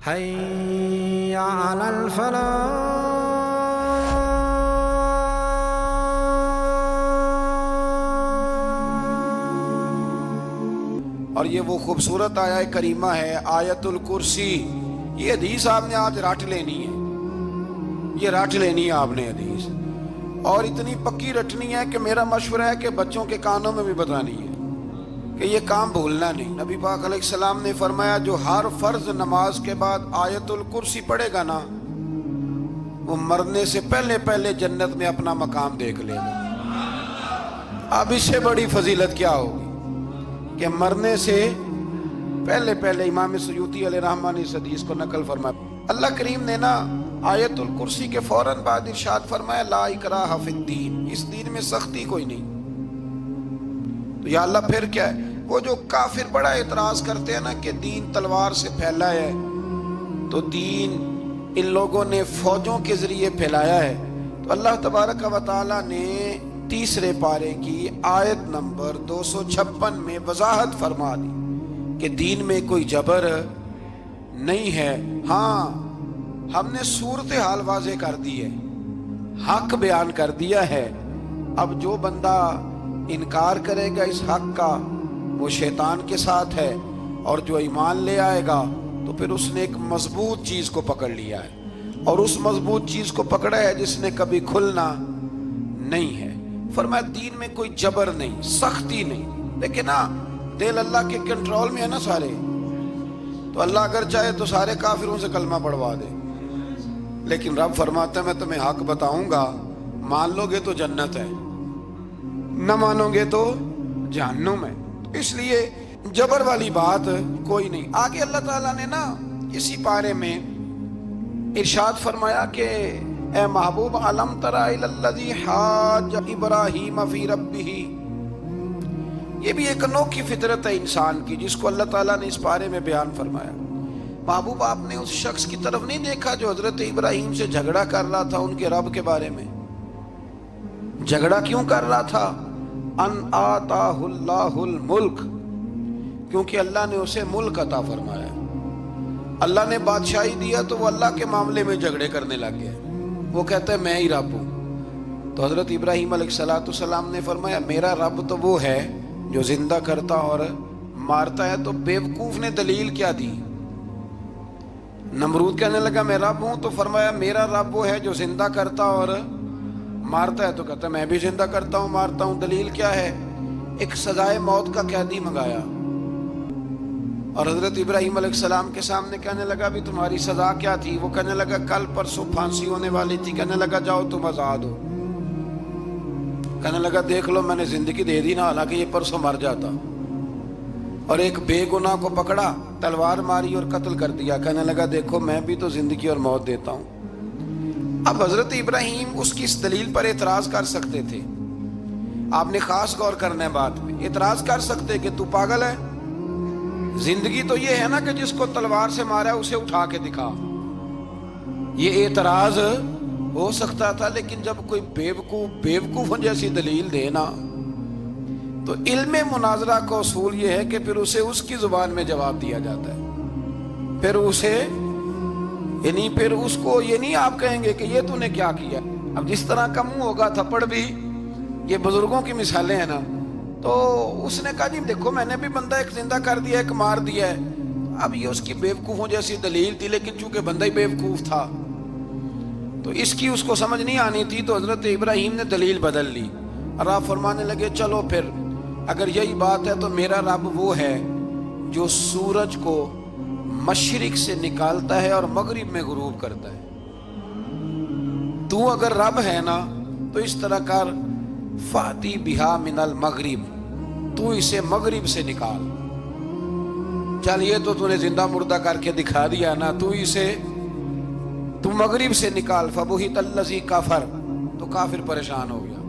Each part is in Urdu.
حي على الفلاح. اور یہ وہ خوبصورت آیت کریمہ ہے آیت الکرسی. یہ حدیث آپ نے آج رٹ لینی ہے، یہ رٹ لینی ہے آپ نے حدیث، اور اتنی پکی رٹنی ہے کہ میرا مشورہ ہے کہ بچوں کے کانوں میں بھی بتانی ہے کہ یہ کام بھولنا نہیں. نبی پاک علیہ السلام نے فرمایا جو ہر فرض نماز کے بعد آیت الکرسی پڑھے گا نا، وہ مرنے سے پہلے پہلے جنت میں اپنا مقام دیکھ لے گا. اب اس سے بڑی فضیلت کیا ہوگی کہ مرنے سے پہلے پہلے. امام سیوطی علیہ رحمہ نے اس حدیث کو نقل فرمایا. اللہ کریم نے نا آیت الکرسی کے فوراً بعد ارشاد فرمایا لا اکراہ فی الدین، اس دین میں سختی کوئی نہیں. تو یا اللہ پھر کیا ہے؟ وہ جو کافر بڑا اعتراض کرتے ہیں نا کہ دین تلوار سے پھیلا ہے، تو دین ان لوگوں نے فوجوں کے ذریعے پھیلایا ہے. تو اللہ تبارک و تعالی نے تیسرے پارے کی آیت نمبر 256 میں وضاحت فرما دی کہ دین میں کوئی جبر نہیں ہے. ہاں ہم نے صورتحال واضح کر دی ہے، حق بیان کر دیا ہے. اب جو بندہ انکار کرے گا اس حق کا وہ شیطان کے ساتھ ہے، اور جو ایمان لے آئے گا تو پھر اس نے ایک مضبوط چیز کو پکڑ لیا ہے، اور اس مضبوط چیز کو پکڑا ہے جس نے کبھی کھلنا نہیں ہے. فرمایا دین میں کوئی جبر نہیں، سختی نہیں. لیکن نا دل اللہ کے کنٹرول میں ہے نا سارے، تو اللہ اگر چاہے تو سارے کافروں سے کلمہ پڑھوا دے. لیکن رب فرماتا ہے میں تمہیں حق بتاؤں گا، مان لو گے تو جنت ہے، نہ مانو گے تو جہنم ہے. اس لیے جبر والی بات کوئی نہیں. آگے اللہ تعالیٰ نے نا اسی پارے میں ارشاد فرمایا کہ اے محبوب علم تر الی الذی حاج ابراہیم فی ربہ. یہ بھی ایک انوکھی فطرت ہے انسان کی جس کو اللہ تعالیٰ نے اس پارے میں بیان فرمایا. محبوب آپ نے اس شخص کی طرف نہیں دیکھا جو حضرت ابراہیم سے جھگڑا کر رہا تھا ان کے رب کے بارے میں؟ جھگڑا کیوں کر رہا تھا؟ ان آتاہ اللہ الملک، کیونکہ اللہ نے اسے ملک عطا فرمایا. اللہ نے بادشاہی دیا تو وہ اللہ کے معاملے میں جھگڑے کرنے لگ گیا. وہ کہتا ہے میں ہی رب ہوں. تو حضرت ابراہیم علیہ السلام نے فرمایا میرا رب تو وہ ہے جو زندہ کرتا اور مارتا ہے. تو بیوقوف نے دلیل کیا دی؟ نمرود کہنے لگا میں رب ہوں، تو فرمایا میرا رب وہ ہے جو زندہ کرتا اور مارتا ہے. تو کہتا ہے میں بھی زندہ کرتا ہوں مارتا ہوں. دلیل کیا ہے؟ ایک سزائے موت کا قیدی منگایا، اور حضرت ابراہیم علیہ السلام کے سامنے کہنے لگا بھی تمہاری سزا کیا تھی؟ وہ کہنے لگا کل پرسوں پھانسی ہونے والی تھی. کہنے لگا جاؤ تم آزاد ہو. کہنے لگا دیکھ لو میں نے زندگی دے دی نا، حالانکہ یہ پرسوں مر جاتا. اور ایک بے گناہ کو پکڑا، تلوار ماری اور قتل کر دیا. کہنے لگا دیکھو میں بھی تو زندگی اور موت دیتا ہوں. اب حضرت ابراہیم اس کی اس دلیل پر اعتراض کر سکتے تھے. آپ نے خاص غور کرنا ہے بات میں. اعتراض کر سکتے کہ تو پاگل ہے، زندگی تو یہ ہے نا کہ جس کو تلوار سے مارا اسے اٹھا کے دکھا. یہ اعتراض ہو سکتا تھا. لیکن جب کوئی بیوقوفوں جیسی دلیل دے نا، تو علم مناظرہ کا اصول یہ ہے کہ پھر اسے اس کی زبان میں جواب دیا جاتا ہے. پھر اسے یعنی پھر اس کو یہ نہیں آپ کہیں گے کہ یہ تو نے کیا کیا. اب جس طرح کا منہ ہوگا تھپڑ بھی، یہ بزرگوں کی مثالیں ہیں نا. تو اس نے کہا جی دیکھو میں نے بھی بندہ ایک زندہ کر دیا ایک مار دیا ہے. اب یہ اس کی بیوقوفوں جیسی دلیل تھی، لیکن چونکہ بندہ ہی بیوقوف تھا تو اس کی اس کو سمجھ نہیں آنی تھی. تو حضرت ابراہیم نے دلیل بدل لی اور آپ فرمانے لگے چلو پھر اگر یہی بات ہے تو میرا رب وہ ہے جو سورج کو مشرق سے نکالتا ہے اور مغرب میں غروب کرتا ہے. تو اگر رب ہے نا تو اس طرح کر فاتی بہا من المغرب، تو اسے مغرب سے نکال. چل یہ تو نے زندہ مردہ کر کے دکھا دیا نا، تو مغرب سے نکال. فبہت الذی کفر، تو کافر پریشان ہو گیا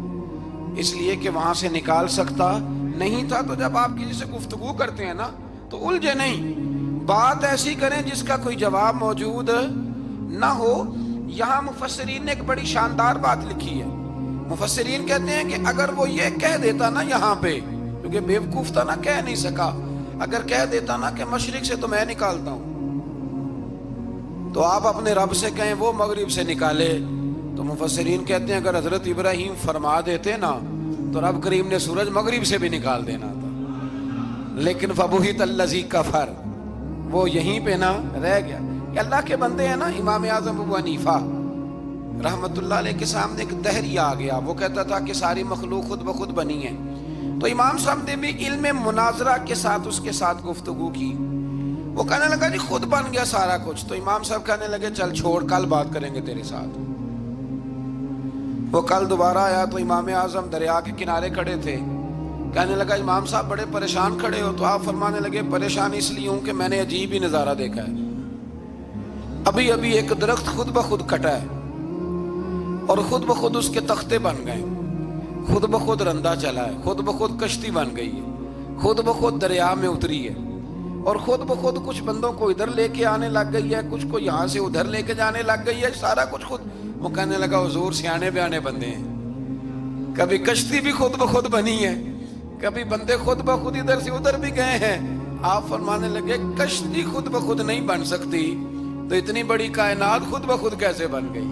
اس لیے کہ وہاں سے نکال سکتا نہیں تھا. تو جب آپ کسی سے گفتگو کرتے ہیں نا تو الجھے نہیں، بات ایسی کریں جس کا کوئی جواب موجود نہ ہو. یہاں مفسرین نے ایک بڑی شاندار بات لکھی ہے. مفسرین کہتے ہیں کہ اگر وہ یہ کہہ دیتا نا یہاں پہ، کیونکہ بیوقوف تھا نا کہہ نہیں سکا، اگر کہہ دیتا نا کہ مشرق سے تو میں نکالتا ہوں، تو آپ اپنے رب سے کہیں وہ مغرب سے نکالے. تو مفسرین کہتے ہیں اگر حضرت ابراہیم فرما دیتے نا تو رب کریم نے سورج مغرب سے بھی نکال دینا تھا. لیکن فبہت الذی کفر، وہ یہیں پہ نہ رہ گیا. یہ اللہ کے بندے ہیں نا. امام اعظم ابو حنیفہ رحمت اللہ علیہ کے سامنے ایک دہری آ گیا. وہ کہتا تھا کہ ساری مخلوق خود بخود بنی ہے. تو امام صاحب نے بھی علم مناظرہ کے ساتھ اس کے ساتھ گفتگو کی. وہ کہنے لگا جی خود بن گیا سارا کچھ. تو امام صاحب کہنے لگے چل چھوڑ، کل بات کریں گے تیرے ساتھ. وہ کل دوبارہ آیا تو امام اعظم دریا کے کنارے کھڑے تھے. کہنے لگا امام صاحب بڑے پریشان کھڑے ہو. تو آپ فرمانے لگے پریشان اس لیے ہوں کہ میں نے عجیب ہی نظارہ دیکھا ہے. ابھی ابھی ایک درخت خود بخود کٹا ہے اور خود بخود اس کے تختے بن گئے، خود بخود رندہ چلا ہے، خود بخود کشتی بن گئی ہے، خود بخود دریا میں اتری ہے، اور خود بخود کچھ بندوں کو ادھر لے کے آنے لگ گئی ہے، کچھ کو یہاں سے ادھر لے کے جانے لگ گئی ہے. سارا کچھ خود. وہ کہنے لگا حضور سیانے بیانے بندے ہیں. کبھی کشتی بھی خود بخود بنی ہے، کبھی بندے خود بخود ادھر سے ادھر بھی گئے ہیں. آپ فرمانے لگے کشتی خود بخود نہیں بن سکتی تو اتنی بڑی کائنات خود بخود کیسے بن گئی؟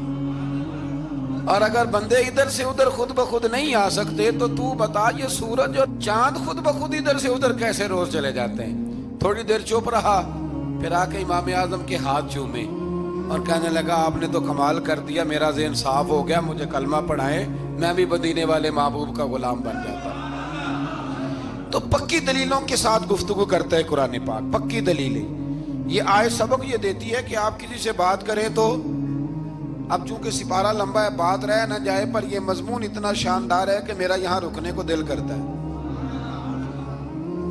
اور اگر بندے ادھر سے ادھر خود بخود نہیں آ سکتے تو بتا یہ سورج اور چاند خود بخود ادھر سے ادھر کیسے روز چلے جاتے ہیں؟ تھوڑی دیر چپ رہا، پھر آ کے امام اعظم کے ہاتھ چومے اور کہنے لگا آپ نے تو کمال کر دیا، میرا ذہن صاف ہو گیا، مجھے کلمہ پڑھائیں، میں بھی مدینے والے محبوب کا غلام بن جاتا. تو پکی دلیلوں کے ساتھ گفتگو کرتا ہے قرآن پاک. پکی دلیلیں. یہ آیت سبق یہ دیتی ہے کہ آپ کسی سے بات کریں تو اب چونکہ سپارہ لمبا ہے بات رہ نہ جائے، پر یہ مضمون اتنا شاندار ہے کہ میرا یہاں رکنے کو دل کرتا ہے.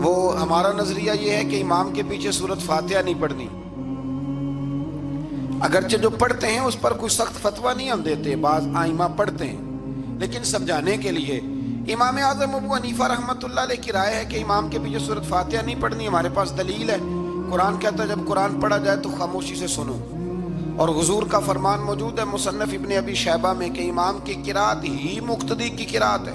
وہ ہمارا نظریہ یہ ہے کہ امام کے پیچھے سورۃ فاتحہ نہیں پڑھنی. اگرچہ جو پڑھتے ہیں اس پر کوئی سخت فتویٰ نہیں ہم دیتے، بعض آئمہ پڑھتے ہیں، لیکن سمجھانے کے لیے. امام اعظم ابو حنیفہ رحمت اللہ علیہ کی رائے ہے کہ امام کے پیچھے سورۃ فاتحہ نہیں پڑھنی. ہمارے پاس دلیل ہے، قرآن کہتا ہے جب قرآن پڑھا جائے تو خاموشی سے سنو. اور حضور کا فرمان موجود ہے مصنف ابن ابی شیبہ میں کہ امام کی قرات ہی مقتدی کی قرات ہے.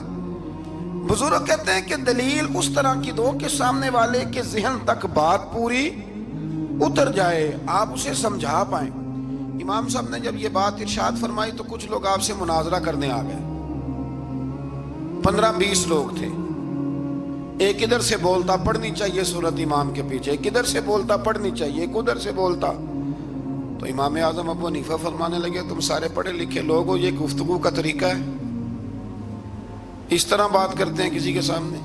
بزرگ کہتے ہیں کہ دلیل اس طرح کی دو کہ سامنے والے کے ذہن تک بات پوری اتر جائے، آپ اسے سمجھا پائیں. امام صاحب نے جب یہ بات ارشاد فرمائی تو کچھ لوگ آپ سے مناظرہ کرنے آ گئے. 15-20 لوگ تھے. ایک ادھر سے بولتا پڑھنی چاہیے سورت امام کے پیچھے، ایک ادھر سے بولتا پڑھنی چاہیے، ایک ادھر سے بولتا. تو امام اعظم ابو حنیفہ فرمانے لگے تم سارے پڑھے لکھے لوگ ہو، یہ گفتگو کا طریقہ ہے؟ اس طرح بات کرتے ہیں کسی کے سامنے؟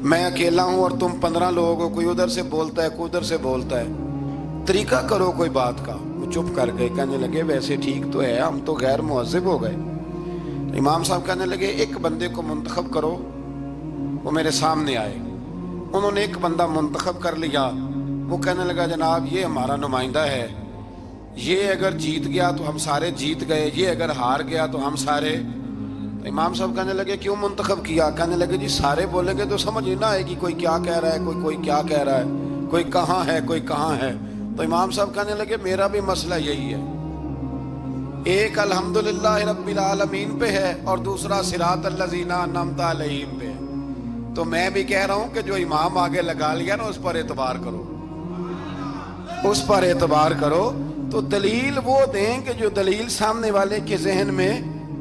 میں اکیلا ہوں اور تم 15 لوگ ہو، کوئی ادھر سے بولتا ہے کوئی ادھر سے بولتا ہے، طریقہ کرو کوئی بات کا. وہ چپ کر گئے. کہنے لگے ویسے ٹھیک تو ہے، ہم تو غیر مہذب ہو گئے. امام صاحب کہنے لگے ایک بندے کو منتخب کرو وہ میرے سامنے آئے. انہوں نے ایک بندہ منتخب کر لیا. وہ کہنے لگا جناب یہ ہمارا نمائندہ ہے، یہ اگر جیت گیا تو ہم سارے جیت گئے، یہ اگر ہار گیا تو ہم سارے. تو امام صاحب کہنے لگے کیوں منتخب کیا؟ کہنے لگے جی سارے بولیں گے تو سمجھ نہ آئے گی کوئی کیا کہہ رہا ہے، کوئی کیا کہہ رہا ہے، کوئی کہاں ہے کوئی کہاں ہے. تو امام صاحب کہنے لگے میرا بھی مسئلہ یہی ہے، ایک الحمدللہ رب العالمین پہ ہے اور دوسرا صراط الذین انعمت علیہم پہ ہے. تو میں بھی کہہ رہا ہوں کہ جو امام آگے لگا لیا نا اس پر اعتبار کرو، اس پر اعتبار کرو. تو دلیل وہ دیں کہ جو دلیل سامنے والے کے ذہن میں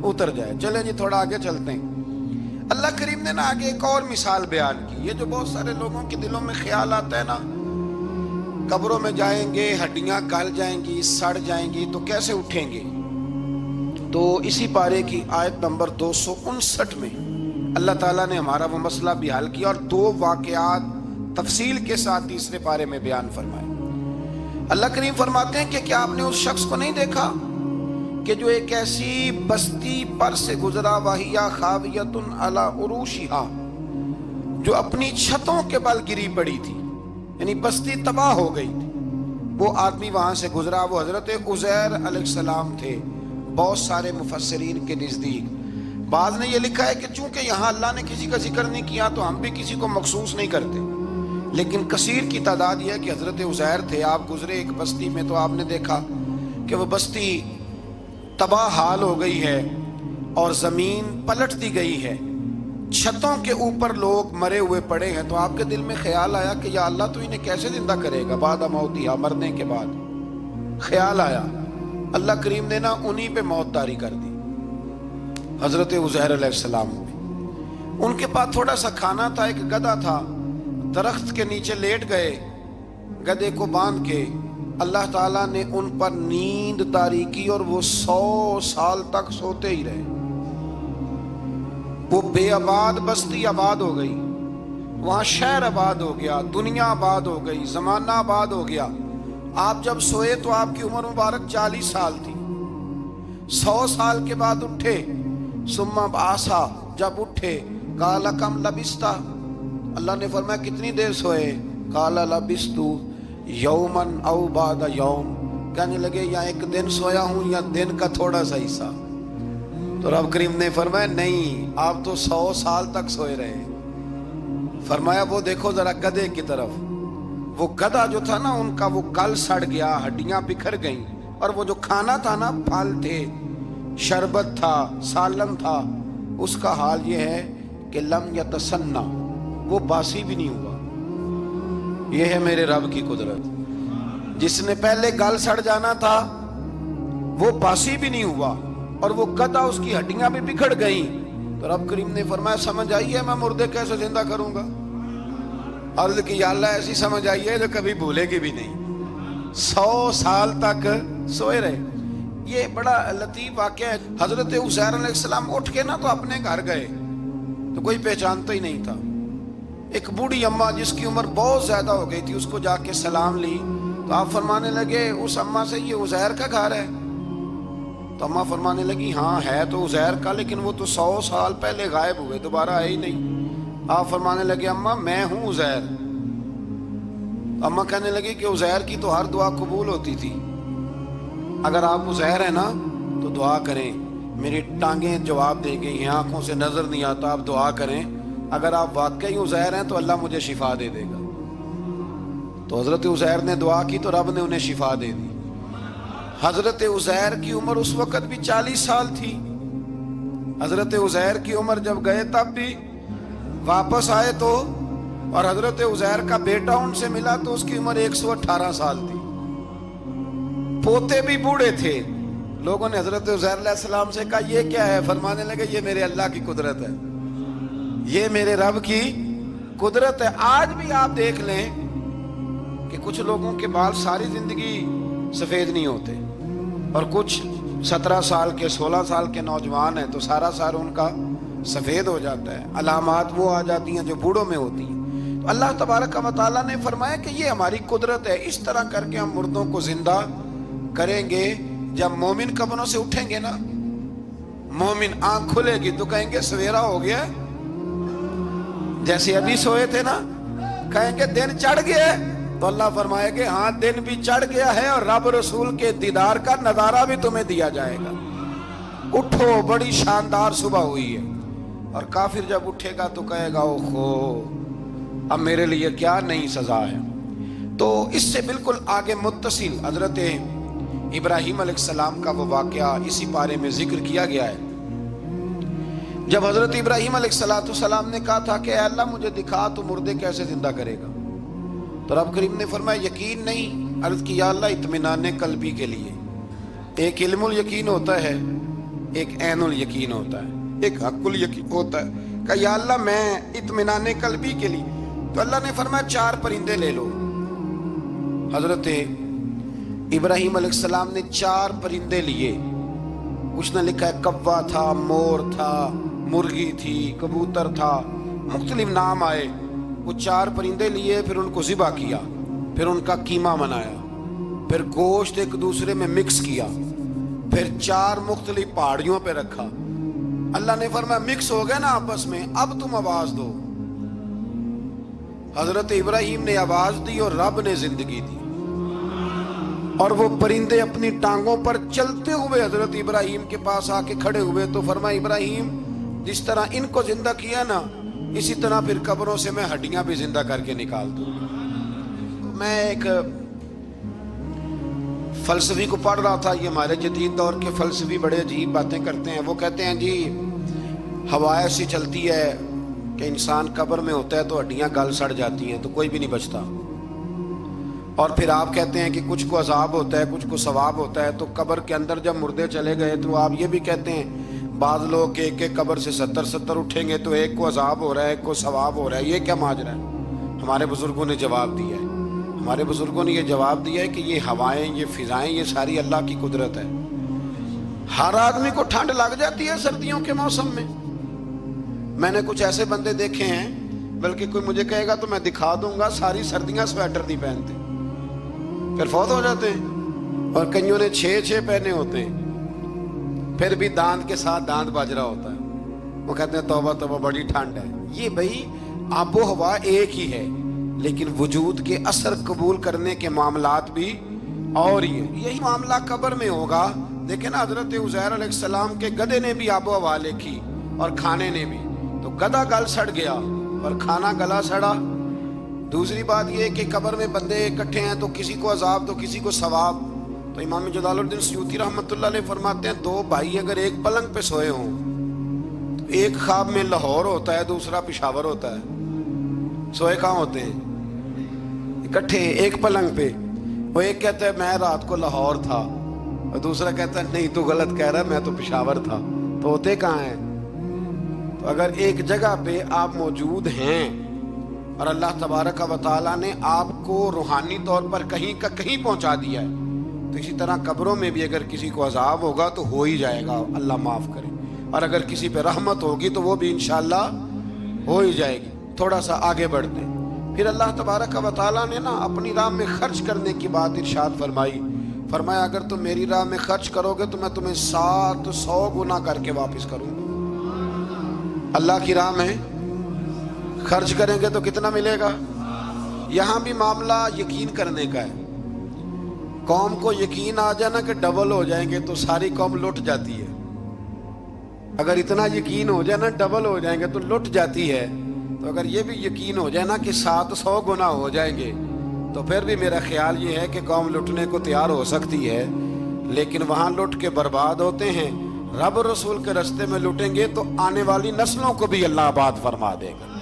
اتر جائے. چلیں جی تھوڑا آگے چلتے ہیں. اللہ کریم نے نا آگے ایک اور مثال بیان کی. یہ جو بہت سارے لوگوں کے دلوں میں خیال آتا ہے نا قبروں میں جائیں گے ہڈیاں گل جائیں گی سڑ جائیں گی تو کیسے اٹھیں گے. تو اسی پارے کی آیت نمبر 259 میں اللہ تعالیٰ نے ہمارا وہ مسئلہ بھی حل کیا اور 2 واقعات تفصیل کے ساتھ تیسرے پارے میں بیان فرمائے. اللہ کریم فرماتے ہیں کہ کیا آپ نے اس شخص کو نہیں دیکھا کہ جو ایک ایسی بستی پر سے گزرا وَهِيَ خَاوِيَةٌ عَلَىٰ عُرُوشِهَا، جو اپنی چھتوں کے بل گری پڑی تھی، یعنی بستی تباہ ہو گئی تھی. وہ آدمی وہاں سے گزرا، وہ حضرت عزیر علیہ السلام تھے. بہت سارے مفسرین کے نزدیک بعض نے یہ لکھا ہے کہ چونکہ یہاں اللہ نے کسی کا ذکر نہیں کیا تو ہم بھی کسی کو مخصوص نہیں کرتے، لیکن کثیر کی تعداد یہ ہے کہ حضرت عزیر تھے. آپ گزرے ایک بستی میں تو آپ نے دیکھا کہ وہ بستی تباہ حال ہو گئی ہے اور زمین پلٹ دی گئی ہے، چھتوں کے اوپر لوگ مرے ہوئے پڑے ہیں. تو آپ کے دل میں خیال آیا کہ یا اللہ تو انہیں کیسے زندہ کرے گا بعد موتہا، مرنے کے بعد. خیال آیا, اللہ کریم نے نا انہی پہ موت طاری کر دی, حضرت عزیر علیہ السلام پہ. ان کے پاس تھوڑا سا کھانا تھا, ایک گدھا تھا, درخت کے نیچے لیٹ گئے, گدھے کو باندھ کے اللہ تعالیٰ نے ان پر نیند طاری کی اور وہ 100 سال تک سوتے ہی رہے. وہ بے آباد بستی آباد ہو گئی, وہاں شہر آباد ہو گیا, دنیا آباد ہو گئی, زمانہ آباد ہو گیا. آپ جب سوئے تو آپ کی عمر مبارک 40 سال تھی. 100 سال کے بعد اٹھے, ثم بعثا, جب اٹھے قال کم لبثت, اللہ نے فرمایا کتنی دیر سوئے, قال لبثت یومن او بعد یوم, کہنے لگے یا ایک دن سویا ہوں یا دن کا تھوڑا سا حصہ. تو رب کریم نے فرمایا نہیں, آپ تو 100 سال تک سوئے رہے. فرمایا وہ دیکھو ذرا گدھے کی طرف, وہ گدھا جو تھا نا ان کا وہ گل سڑ گیا, ہڈیاں بکھر گئیں, اور وہ جو کھانا تھا نا پھل تھے, شربت تھا, سالن تھا, اس کا حال یہ ہے کہ لم یتسنہ, وہ باسی بھی نہیں ہوا. یہ ہے میرے رب کی قدرت. جس نے پہلے گل سڑ جانا تھا وہ باسی بھی نہیں ہوا, اور وہ گدھا اس کی ہڈیاں بھی بکھڑ گئیں. تو رب کریم نے فرمایا سمجھ آئی ہے میں مردے کیسے زندہ کروں گا؟ عرض کی یا اللہ ایسی سمجھ آئی ہے جو کبھی بھولے گی بھی نہیں. 100 سال تک سوئے رہے. یہ بڑا لطیف واقعہ ہے. حضرت عزیر علیہ السلام اٹھ کے نا تو اپنے گھر گئے تو کوئی پہچانتا ہی نہیں تھا. ایک بوڑھی اماں جس کی عمر بہت زیادہ ہو گئی تھی, اس کو جا کے سلام لی تو آپ فرمانے لگے اس اماں سے یہ عزیر کا گھر ہے؟ تو اماں فرمانے لگی ہاں ہے تو عزیر کا, لیکن وہ تو 100 سال پہلے غائب ہوئے, دوبارہ آئے ہی نہیں. آپ فرمانے لگے اماں میں ہوں عزیر. اماں کہنے لگی کہ عزیر کی تو ہر دعا قبول ہوتی تھی, اگر آپ عزیر ہیں نا تو دعا کریں. میری ٹانگیں جواب دے گئی ہیں, آنکھوں سے نظر نہیں آتا, آپ دعا کریں. اگر آپ واقعی عزیر ہیں تو اللہ مجھے شفا دے دے گا. تو حضرت عزیر نے دعا کی تو رب نے انہیں شفا دے دی. حضرت عزیر کی عمر اس وقت بھی 40 سال تھی. حضرت عزیر کی عمر جب گئے تب بھی, واپس آئے تو, اور حضرت عزیر کا بیٹا ان سے ملا تو اس کی عمر 118 سال تھی. پوتے بھی بوڑھے تھے. لوگوں نے حضرت عزیر علیہ السلام سے کہا یہ کیا ہے؟ فرمانے لگے یہ میرے اللہ کی قدرت ہے, یہ میرے رب کی قدرت ہے. آج بھی آپ دیکھ لیں کہ کچھ لوگوں کے بال ساری زندگی سفید نہیں ہوتے, اور کچھ 17 سال کے 16 سال کے نوجوان ہیں تو سارا سال ان کا سفید ہو جاتا ہے. علامات وہ آ جاتی ہیں جو بوڑھوں میں ہوتی ہیں. تو اللہ تبارک و تعالیٰ نے فرمایا کہ یہ ہماری قدرت ہے, اس طرح کر کے ہم مردوں کو زندہ کریں گے. جب مومن قبروں سے اٹھیں گے نا, مومن آنکھ کھلے گی تو کہیں گے سویرا ہو گیا, جیسے ابھی سوئے تھے نا, کہیں گے دن چڑھ گیا. تو اللہ فرمائے گے ہاں دن بھی چڑھ گیا ہے, اور رب رسول کے دیدار کا نظارہ بھی تمہیں دیا جائے گا. اٹھو بڑی شاندار صبح ہوئی ہے. اور کافر جب اٹھے گا تو کہے گا اوہو اب میرے لیے کیا نئی سزا ہے. تو اس سے بالکل آگے متصل حضرت ابراہیم علیہ السلام کا وہ واقعہ اسی پارے میں ذکر کیا گیا ہے. جب حضرت ابراہیم علیہ السلام نے کہا تھا کہ اے اللہ مجھے دکھا تو مردے کیسے زندہ کرے گا, تو رب کریم نے فرمایا یقین نہیں. عرض کی یا اللہ اطمینان قلبی کے لیے. ایک علم الیقین ہوتا ہے, ایک عین الیقین ہوتا ہے, ایک حق الیقین ہوتا ہے. کہ یا اللہ میں اطمینان قلبی کے لیے. تو اللہ نے فرمایا 4 پرندے لے لو. حضرت ابراہیم علیہ السلام نے 4 پرندے لیے. اس نے لکھا ہے کوا تھا, مور تھا, مرغی تھی, کبوتر تھا, مختلف نام آئے. وہ 4 پرندے لیے, پھر ان کو ذبح کیا, پھر ان کا قیمہ بنایا, پھر گوشت ایک دوسرے میں مکس کیا, پھر 4 مختلف پہاڑیوں پہ رکھا. اللہ نے فرمایا مکس ہو گئے نا آپس میں, اب تم آواز دو. حضرت ابراہیم نے آواز دی اور رب نے زندگی دی, اور وہ پرندے اپنی ٹانگوں پر چلتے ہوئے حضرت ابراہیم کے پاس آ کے کھڑے ہوئے. تو فرمایا ابراہیم جس طرح ان کو زندہ کیا نا, اسی طرح پھر قبروں سے میں ہڈیاں بھی زندہ کر کے نکال دوں. میں ایک فلسفی کو پڑھ رہا تھا. یہ ہمارے جدید دور کے فلسفی بڑے عجیب باتیں کرتے ہیں. وہ کہتے ہیں جی ہوا ایسی چلتی ہے کہ انسان قبر میں ہوتا ہے تو ہڈیاں گل سڑ جاتی ہیں تو کوئی بھی نہیں بچتا. اور پھر آپ کہتے ہیں کہ کچھ کو عذاب ہوتا ہے کچھ کو ثواب ہوتا ہے، تو قبر کے اندر جب مردے چلے گئے تو آپ یہ بھی کہتے ہیں بعض لوگ کہ ایک ایک قبر سے 70 اٹھیں گے تو ایک کو عذاب ہو رہا ہے ایک کو ثواب ہو رہا ہے، یہ کیا ماجرا ہے؟ ہمارے بزرگوں نے جواب دیا ہے، ہمارے بزرگوں نے یہ جواب دیا ہے کہ یہ ہوائیں یہ فضائیں یہ ساری اللہ کی قدرت ہے۔ ہر آدمی کو ٹھنڈ لگ جاتی ہے سردیوں کے موسم میں نے کچھ ایسے بندے دیکھے ہیں، بلکہ کوئی مجھے کہے گا تو میں دکھا دوں گا، ساری سردیاں سویٹر نہیں پہنتے پھر فوت ہو جاتے ہیں، اور کئیوں نے 6 پہنے ہوتے ہیں، پھر بھی دانت کے ساتھ دانت بج رہا ہوتا ہے، وہ کہتے ہیں توبہ توبہ بڑی ٹھنڈ ہے۔ یہ بھائی آب و ہوا ایک ہی ہے، لیکن وجود کے اثر قبول کرنے کے معاملات بھی اور ہی ہے۔ یہی معاملہ قبر میں ہوگا۔ دیکھیں نا حضرت عزیر علیہ السلام کے گدھے نے بھی آب و ہوا لکھی اور کھانے نے بھی، تو گدھا گل سڑ گیا اور کھانا گلا سڑا۔ دوسری بات یہ کہ قبر میں بندے اکٹھے ہیں تو کسی کو عذاب تو کسی کو ثواب۔ تو امام جلال الدین سیوطی رحمۃ اللہ علیہ فرماتے ہیں 2 بھائی اگر ایک پلنگ پہ سوئے ہوں تو ایک خواب میں لاہور ہوتا ہے دوسرا پشاور ہوتا ہے، سوئے کہاں ہوتے ہیں؟ اکٹھے ایک پلنگ پہ۔ وہ ایک کہتا ہے میں رات کو لاہور تھا اور دوسرا کہتا ہے نہیں تو غلط کہہ رہا ہے میں تو پشاور تھا، تو ہوتے کہاں ہیں؟ تو اگر ایک جگہ پہ آپ موجود ہیں اور اللہ تبارک و تعالیٰ نے آپ کو روحانی طور پر کہیں کا کہیں پہنچا دیا ہے، تو اسی طرح قبروں میں بھی اگر کسی کو عذاب ہوگا تو ہو ہی جائے گا، اللہ معاف کرے، اور اگر کسی پہ رحمت ہوگی تو وہ بھی انشاءاللہ ہو ہی جائے گی۔ تھوڑا سا آگے بڑھتے ہیں۔ پھر اللہ تبارک و تعالیٰ نے نا اپنی راہ میں خرچ کرنے کی بات ارشاد فرمائی، فرمایا اگر تم میری راہ میں خرچ کرو گے تو میں تمہیں 700 گنا کر کے واپس کروں گا۔ اللہ کی راہ میں خرچ کریں گے تو کتنا ملے گا؟ یہاں بھی معاملہ یقین کرنے کا ہے۔ قوم کو یقین آ جائے نا کہ ڈبل ہو جائیں گے تو ساری قوم لٹ جاتی ہے۔ اگر اتنا یقین ہو جائے نا ڈبل ہو جائیں گے تو لٹ جاتی ہے، تو اگر یہ بھی یقین ہو جائے نا کہ 700 گنا ہو جائیں گے تو پھر بھی میرا خیال یہ ہے کہ قوم لٹنے کو تیار ہو سکتی ہے، لیکن وہاں لٹ کے برباد ہوتے ہیں۔ رب رسول کے رستے میں لٹیں گے تو آنے والی نسلوں کو بھی اللہ آباد فرما دے گا،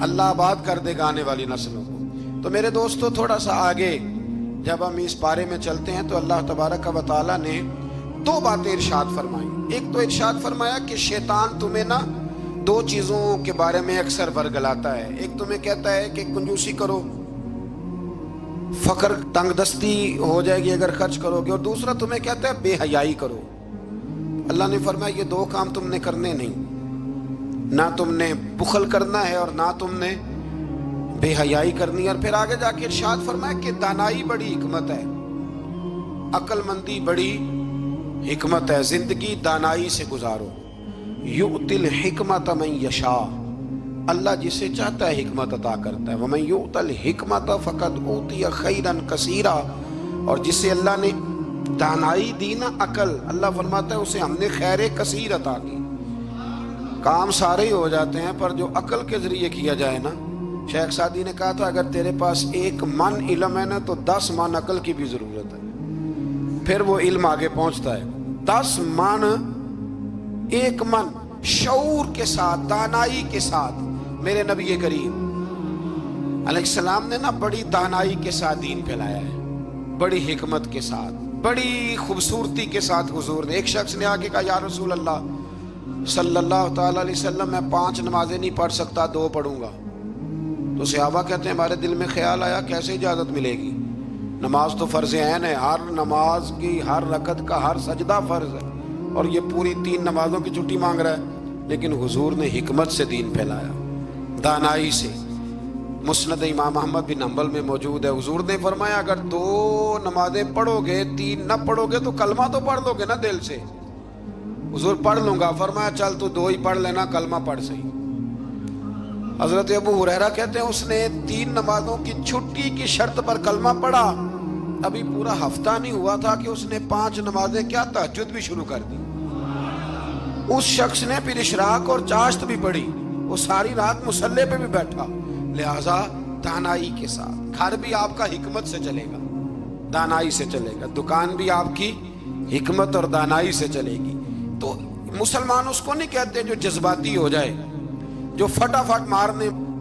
اللہ آباد کر دے گا آنے والی نسلوں کو۔ تو میرے دوستو تھوڑا سا آگے جب ہم اس بارے میں چلتے ہیں تو اللہ تبارک و تعالیٰ نے 2 باتیں ارشاد فرمائی۔ ایک تو ارشاد فرمایا کہ شیطان تمہیں نا 2 چیزوں کے بارے میں اکثر ورگلاتا ہے۔ ایک تمہیں کہتا ہے کہ کنجوسی کرو، فقر تنگ دستی ہو جائے گی اگر خرچ کرو گے، اور دوسرا تمہیں کہتا ہے بے حیائی کرو۔ اللہ نے فرمایا یہ 2 کام تم نے کرنے نہیں، نہ تم نے بخل کرنا ہے اور نہ تم نے بے حیائی کرنی ہے۔ اور پھر آگے جا کے ارشاد فرمایا کہ دانائی بڑی حکمت ہے، عقل مندی بڑی حکمت ہے، زندگی دانائی سے گزارو۔ یؤتی الحکمت من یشاء، اللہ جسے چاہتا ہے حکمت عطا کرتا ہے۔ ومن یؤت الحکمت فقد اوتی خیرا کثیرا، اور جسے اللہ نے دانائی دی نا عقل، اللہ فرماتا ہے اسے ہم نے خیر کثیر عطا کی۔ کام سارے ہی ہو جاتے ہیں پر جو عقل کے ذریعے کیا جائے نا، شیخ سعدی نے کہا تھا اگر تیرے پاس 1 من علم ہے نا تو 10 من عقل کی بھی ضرورت ہے، پھر وہ علم آگے پہنچتا ہے۔ 10 من 1 من شعور کے ساتھ دانائی کے ساتھ میرے نبی کریم علیہ السلام نے نا بڑی دانائی کے ساتھ دین پھیلایا ہے، بڑی حکمت کے ساتھ، بڑی خوبصورتی کے ساتھ۔ حضور نے ایک شخص نے آ کے کہا یا رسول اللہ صلی اللہ تعالی علیہ وسلم میں 5 نمازیں نہیں پڑھ سکتا 2 پڑھوں گا۔ تو صحابہ کہتے ہیں ہمارے دل میں خیال آیا کیسے اجازت ملے گی، نماز تو فرض عین ہے، ہر نماز کی ہر رکعت کا ہر سجدہ فرض ہے، اور یہ پوری 3 نمازوں کی چھٹی مانگ رہا ہے۔ لیکن حضور نے حکمت سے دین پھیلایا، دانائی سے۔ مسند امام احمد بن حنبل میں موجود ہے، حضور نے فرمایا اگر 2 نمازیں پڑھو گے 3 نہ پڑھو گے تو کلمہ تو پڑھ لو گے نا دل سے۔ حضور پڑھ لوں گا، فرمایا چل تو 2 ہی پڑھ لینا، کلمہ پڑھ صحیح۔ حضرت ابو ہریرہ کہتے ہیں اس نے 3 نمازوں کی چھٹی کی شرط پر کلمہ پڑھا، ابھی پورا ہفتہ نہیں ہوا تھا کہ اس نے 5 نمازیں کیا تہجد بھی شروع کر دی۔ اس شخص نے پھر اشراق اور چاشت بھی پڑھی، وہ ساری رات مصلی پہ بھی بیٹھا۔ لہٰذا دانائی کے ساتھ گھر بھی آپ کا حکمت سے چلے گا، دانائی سے چلے گا، دکان بھی آپ کی حکمت اور دانائی سے چلے گی۔ تو مسلمان اس کو نہیں کہتے جو جذباتی ہو جائے، جو فٹافٹ